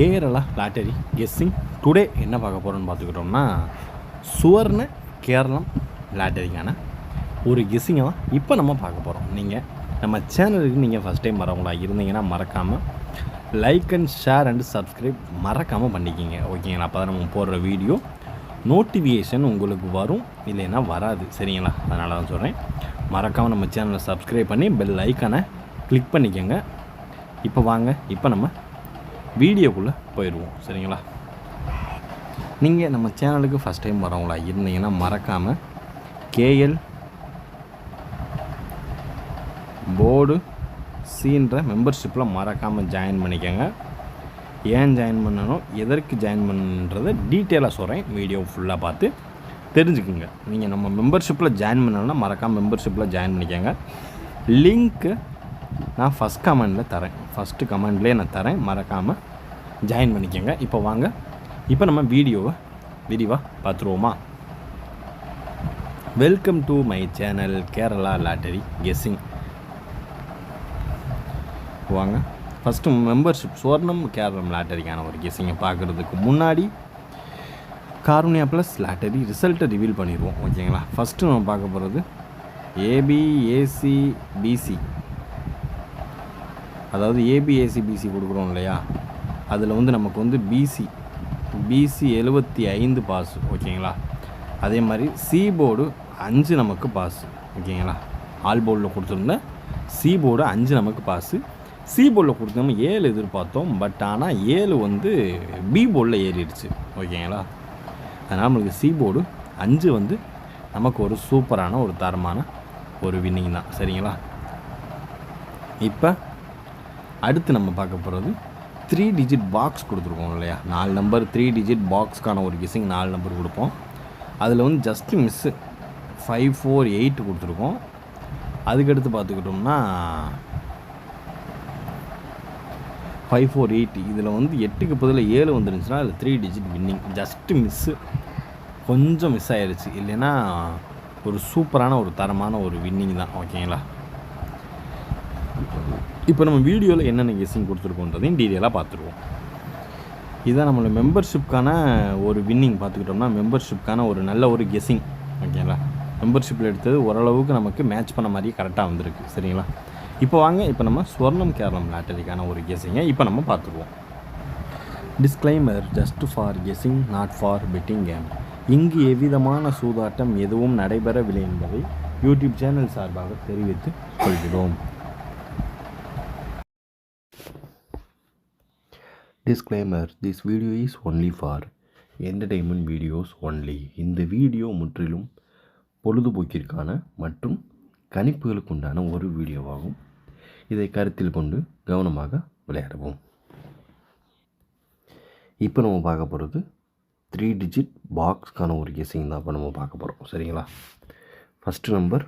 Kerala lottery guessing today என்ன பார்க்க போகிறோன்னு பார்த்துக்கிட்டோம்னா சுவர்ண கேரளம் லாட்டரிக்கான ஒரு கெஸ்ஸிங்கை தான் இப்போ நம்ம பார்க்க போகிறோம். நீங்கள் நம்ம சேனலுக்கு நீங்கள் ஃபஸ்ட் டைம் வரவங்களா இருந்தீங்கன்னா மறக்காமல் like and share and subscribe மறக்காமல் பண்ணிக்கிங்க, ஓகேங்களா? அப்போ தான் நம்ம போடுற வீடியோ நோட்டிஃபிகேஷன் உங்களுக்கு வரும், இல்லைன்னா வராது, சரிங்களா? அதனால தான் சொல்கிறேன், மறக்காமல் நம்ம சேனலை சப்ஸ்கிரைப் பண்ணி பெல் ஐக்கானை கிளிக் பண்ணிக்கோங்க. இப்போ வாங்க, இப்போ நம்ம வீடியோக்குள்ளே போயிடுவோம், சரிங்களா? நீங்கள் நம்ம சேனலுக்கு ஃபஸ்ட் டைம் வரவங்களா இருந்தீங்கன்னா மறக்காமல் கேஎல் போர்டு சீன்ற மெம்பர்ஷிப்பில் மறக்காமல் ஜாயின் பண்ணிக்கோங்க. ஏன் ஜாயின் பண்ணணும், எதற்கு ஜாயின் பண்ணுன்றதை டீட்டெயிலாக சொல்கிறேன், வீடியோ ஃபுல்லாக பார்த்து தெரிஞ்சுக்குங்க. நீங்கள் நம்ம மெம்பர்ஷிப்பில் ஜாயின் பண்ணணும்னா மறக்காமல் மெம்பர்ஷிப்பில் ஜாயின் பண்ணிக்கோங்க. லிங்க்கு நான் ஃபஸ்ட் கமெண்டில் தரேன், ஃபஸ்ட்டு கமெண்ட்லேயே நான் தரேன், மறக்காமல் ஜாயின் பண்ணிக்கோங்க. இப்போ வாங்க, இப்போ நம்ம வீடியோவை விரிவாக பார்த்துருவோமா? Welcome to my channel Kerala lottery guessing. வாங்க, ஃபஸ்ட்டு மெம்பர்ஷிப் சுவர்ணம் கேரளம் லாட்டரிக்கான ஒரு கெஸ்ஸிங்கை பார்க்குறதுக்கு முன்னாடி காருண்யா ப்ளஸ் லாட்டரி ரிசல்ட்டை ரிவீல் பண்ணிடுவோம், ஓகேங்களா? ஃபஸ்ட்டு நம்ம பார்க்க போகிறது ஏபிஏசிபிசி, அதாவது ஏபிஏசிபிசி கொடுக்குறோம் இல்லையா, அதில் நமக்கு பிசி 75 பாஸ், ஓகேங்களா? அதே மாதிரி சி போர்டு 5 நமக்கு பாஸ், ஓகேங்களா? ஆல் போர்டில் கொடுத்துருந்தேன், சி போர்டு 5 நமக்கு பாஸு. சி போர்டில் கொடுத்தோம் 7 எதிர்பார்த்தோம், பட் ஆனால் 7 பி போர்டில் ஏறிடுச்சு, ஓகேங்களா? அதனால் நம்மளுக்கு சி போர்டு 5 நமக்கு ஒரு சூப்பரான ஒரு தரமான ஒரு வின்னிங் தான், சரிங்களா? இப்போ அடுத்து நம்ம பார்க்க போகிறது 3 டிஜிட் பாக்ஸ் கொடுத்துருக்கோம் இல்லையா, 4 நம்பர் 3 டிஜிட் பாக்ஸ்க்கான ஒரு கெஸ்ஸிங் 4 நம்பர் கொடுப்போம். அதில் ஜஸ்ட் மிஸ்ஸு 548 கொடுத்துருக்கோம். அதுக்கடுத்து பார்த்துக்கிட்டோம்னா 548, இதில் 8க்கு பதில் 7 வந்துருந்துச்சுன்னா அதில் 3 டிஜிட் வின்னிங். ஜஸ்ட்டு மிஸ்ஸு, கொஞ்சம் மிஸ் ஆகிடுச்சு, இல்லைன்னா ஒரு சூப்பரான ஒரு தரமான ஒரு வின்னிங் தான், ஓகேங்களா? இப்போ நம்ம வீடியோவில் என்னென்ன கெஸ்ஸிங் கொடுத்துருக்கோன்றதையும் டீட்டெயிலாக பார்த்துருவோம். இதான் நம்மளோட மெம்பர்ஷிப்கான ஒரு வின்னிங். பார்த்துக்கிட்டோம்னா மெம்பர்ஷிப்கான ஒரு நல்ல ஒரு கெஸ்ஸிங், ஓகேங்களா? மெம்பர்ஷிப்பில் எடுத்தது ஓரளவுக்கு நமக்கு மேட்ச் பண்ண மாதிரி கரெக்டாக வந்திருக்கு, சரிங்களா? இப்போ வாங்க, இப்போ நம்ம சுவர்ணம் கேரளம் லாட்டரிக்கான ஒரு கெஸ்ஸிங்கை இப்போ நம்ம பார்த்துருவோம். Disclaimer, just for guessing, not for betting game. இங்கு எவ்விதமான சூதாட்டம் எதுவும் நடைபெறவில்லை என்பதை யூடியூப் சேனல் சார்பாக தெரிவித்து கொள்கிறோம். Disclaimer, this video is only for entertainment videos only. இந்த வீடியோ முற்றிலும் பொழுதுபோக்கிற்கான மற்றும் கணிப்புகளுக்குண்டான ஒரு வீடியோவாகும். இதை கருத்தில் கொண்டு கவனமாக விளையாடுவோம். இப்போ நம்ம பார்க்க போகிறது 3 டிஜிட் பாக்ஸ்க்கான ஒரு கெஸ்ஸிங் தான் இப்போ நம்ம பார்க்க போகிறோம், சரிங்களா? First number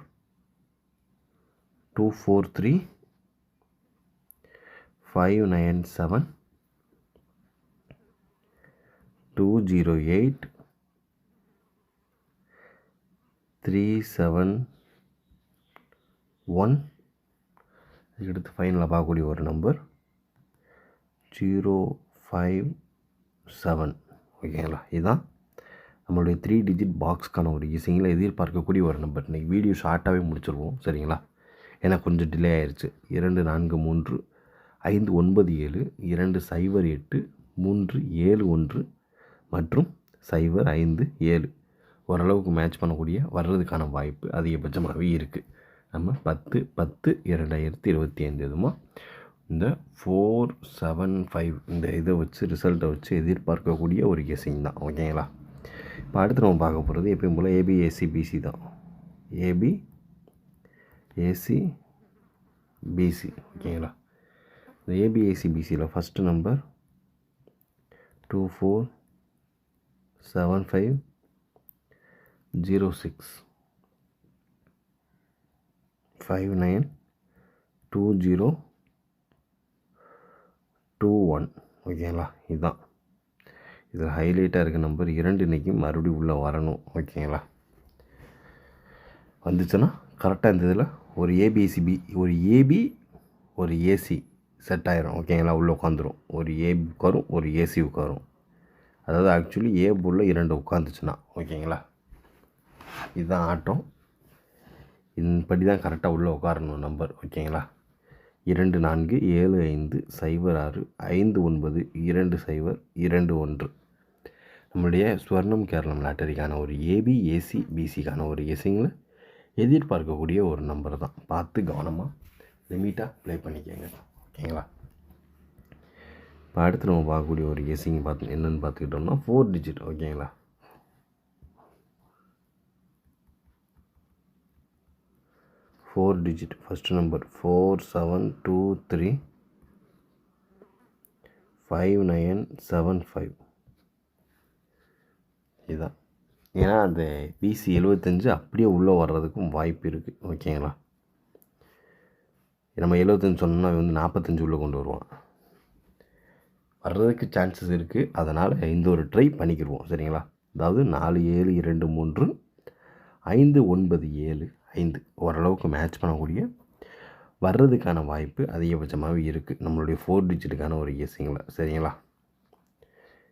243 597 208 371. இதுக்கடுத்து ஃபைனலாக பார்க்கக்கூடிய ஒரு நம்பர் 057, ஓகேங்களா? இதுதான் நம்மளுடைய 3 டிஜிட் பாக்ஸ்க்கான ஒரு கெஸ்ஸிங்கில் எதிர்பார்க்கக்கூடிய ஒரு நம்பர். இன்றைக்கி வீடியோ ஷார்ட்டாகவே முடிச்சிருவோம், சரிங்களா? ஏன்னா கொஞ்சம் டிலே ஆயிடுச்சு. 243 597 208 371 மற்றும் 057 ஓரளவுக்கு மேட்ச் பண்ணக்கூடிய வர்றதுக்கான வாய்ப்பு அதிகபட்சமாகவே இருக்குது. நம்ம 10/10/2025 எதுமா இந்த 475 இந்த இதை வச்சு ரிசல்ட்டை வச்சு எதிர்பார்க்கக்கூடிய ஒரு கெஸ்ஸிங் தான், ஓகேங்களா? இப்போ அடுத்து நம்ம பார்க்க போகிறது எப்பயும் போல் ஏபிஏசிபிசி தான். ஏபிஏசிபிசி, ஓகேங்களா? இந்த ஏபிஏசிபிசியில் ஃபஸ்ட்டு நம்பர் 247506 592021, ஓகேங்களா? இதுதான் இதில் ஹைலைட்டாக இருக்க நம்பர் 2 இன்றைக்கி மறுபடியும் உள்ளே வரணும், ஓகேங்களா? வந்துச்சுன்னா கரெக்டாக இந்த இதில் ஒரு ஏபிசிபி, ஒரு ஏபி, ஒரு ஏசி செட் ஆயிரும். ஓகேங்களா? உள்ளே உட்காந்துரும். ஒரு ஏ உட்காரும், ஒரு ஏசி உட்காரும். அதாவது ஆக்சுவலி ஏ போர்டில் 2 உட்காந்துச்சுன்னா ஓகேங்களா? இதுதான் ஆட்டம். இப்படி தான் கரெக்டாக உள்ளே உட்காரணும் நம்பர். ஓகேங்களா? 247506592021. நம்மளுடைய ஸ்வர்ணம் கேரளம் லாட்டரிக்கான ஒரு ஏபி, ஏசி, பிசிக்கான ஒரு கெஸ்ஸிங்கில் எதிர்பார்க்கக்கூடிய ஒரு நம்பர் தான். பார்த்து கவனமாக லிமிட்டாக ப்ளே பண்ணிக்கோங்க. ஓகேங்களா? இப்போ அடுத்து நம்ம பார்க்கக்கூடிய ஒரு கெஸ்ஸிங் என்னென்னு பார்த்துக்கிட்டோம்னா 4 டிஜிட். ஓகேங்களா? 4 டிஜிட். First number 47235975. இதுதான். ஏன்னா அந்த பிசி 75 அப்படியே உள்ளே வர்றதுக்கும் வாய்ப்பு இருக்குது. ஓகேங்களா? நம்ம 75 சொன்னோம்னா வந்து 45 உள்ளே கொண்டு வருவான். வர்றதுக்கு சான்சஸ் இருக்குது. அதனால் இந்த ஒரு ட்ரை பண்ணிக்கிடுவோம். சரிங்களா? அதாவது 47235975 ஓரளவுக்கு மேட்ச் பண்ணக்கூடிய வர்றதுக்கான வாய்ப்பு அதிகபட்சமாகவே இருக்குது நம்மளுடைய 4 டிஜிட்டுக்கான ஒரு கெஸ்ஸிங்கில். சரிங்களா?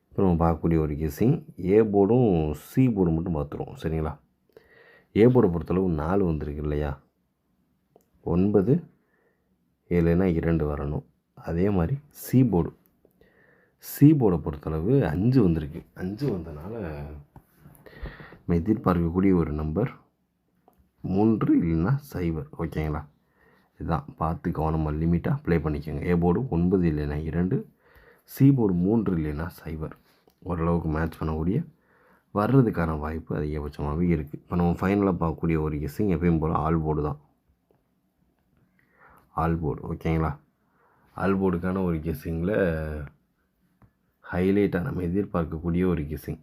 இப்போ நம்ம பார்க்கக்கூடிய ஒரு கெஸ்ஸிங் ஏ போர்டும் சி போர்டு மட்டும் பார்த்துருவோம். சரிங்களா? ஏ போர்டை பொறுத்தளவு 4 வந்திருக்கு இல்லையா? 9 7னா 2 வரணும். அதே மாதிரி சி போர்டை பொறுத்தளவு 5 வந்திருக்கு. 5 வந்தனால நம்ம எதிர்பார்க்கக்கூடிய ஒரு நம்பர் 3 இல்லைன்னா 0. ஓகேங்களா? இதுதான். பார்த்து கவனமாக லிமிட்டாக ப்ளே பண்ணிக்கோங்க. ஏ போர்டு 9 இல்லைன்னா 2, சி போர்டு 3 இல்லைன்னா 0. ஓரளவுக்கு மேட்ச் பண்ணக்கூடிய வர்றதுக்கான வாய்ப்பு அதிகபட்சமாகவே இருக்குது. இப்போ நம்ம ஃபைனலாக பார்க்கக்கூடிய ஒரு கெஸ்ஸிங் எப்பயும் போல் ஆல் போர்டு தான். All board. ஓகேங்களா? ஆல் போர்டுக்கான ஒரு கெஸ்ஸிங்கில் ஹைலைட்டாக நம்ம எதிர்பார்க்கக்கூடிய ஒரு கெஸ்ஸிங்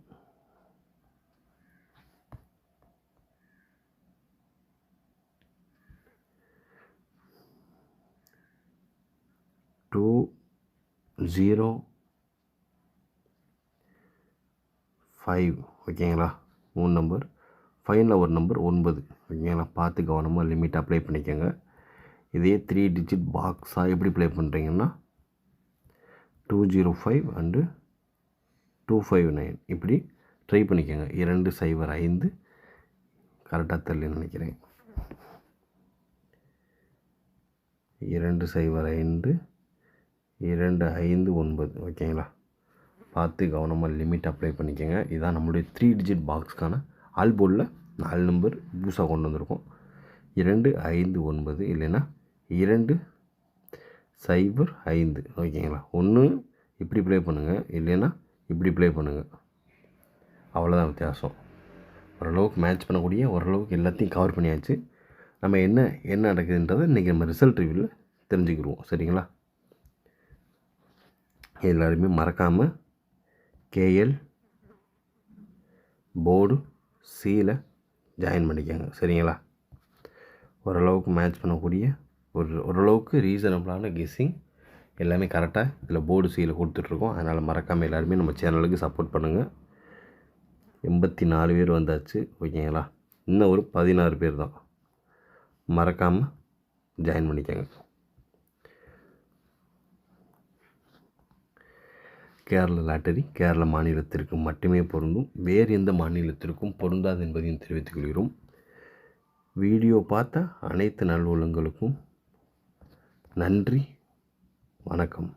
205. ஓகேங்களா? 3 நம்பர். ஃபைனலில் ஒரு நம்பர் 9. ஓகேங்களா? பார்த்து கவனமாக லிமிட்டாக ப்ளே பண்ணிக்கோங்க. இதே 3 டிஜிட் பாக்ஸாக எப்படி ப்ளே பண்ணுறீங்கன்னா 205 அண்டு 259 இப்படி ட்ரை பண்ணிக்கோங்க. 205 கரெக்டாக தெரியலன்னு நினைக்கிறேன். 205 259. ஓகேங்களா? பார்த்து கவனமாக லிமிட் அப்ளை பண்ணிக்கோங்க. இதுதான் நம்மளுடைய 3 டிஜிட் பாக்ஸ்க்கான ஆல் போர்டில் 4 நம்பர் புதுசாக கொண்டு வந்திருக்கோம். 259 இல்லைன்னா 205. ஓகேங்களா? ஒன்று இப்படி ப்ளே பண்ணுங்கள், இல்லைன்னா இப்படி ப்ளே பண்ணுங்கள். அவ்வளோதான் வித்தியாசம். ஓரளவுக்கு மேட்ச் பண்ணக்கூடிய ஓரளவுக்கு எல்லாத்தையும் கவர் பண்ணியாச்சு. நம்ம என்ன நடக்குதுன்றதை இன்றைக்கி நம்ம ரிசல்ட் ரிவ்யூவில் தெரிஞ்சுக்கிடுவோம். சரிங்களா? எல்லாருமே மறக்காமல் கேஎல் போர்டு சியில் ஜாயின் பண்ணிக்கோங்க. சரிங்களா? ஓரளவுக்கு மேட்ச் பண்ணக்கூடிய ஓரளவுக்கு ரீசனபிளான கெஸ்ஸிங் எல்லாமே கரெக்டாக இதில் போர்டு சியில் கொடுத்துட்ருக்கோம். அதனால் மறக்காமல் எல்லாருமே நம்ம சேனலுக்கு சப்போர்ட் பண்ணுங்கள். 84 பேர் வந்தாச்சு. ஓகேங்களா? இன்னும் ஒரு 16 பேர் தான். மறக்காமல் ஜாயின் பண்ணிக்கோங்க. கேரள லாட்டரி கேரள மாநிலத்திற்கு மட்டுமே பொருந்தும், வேறு எந்த மாநிலத்திற்கும் பொருந்தாது என்பதையும் தெரிவித்துக் கொள்கிறோம். வீடியோ பார்த்த அனைத்து நல்வுள்ளங்களுக்கும் நன்றி. வணக்கம்.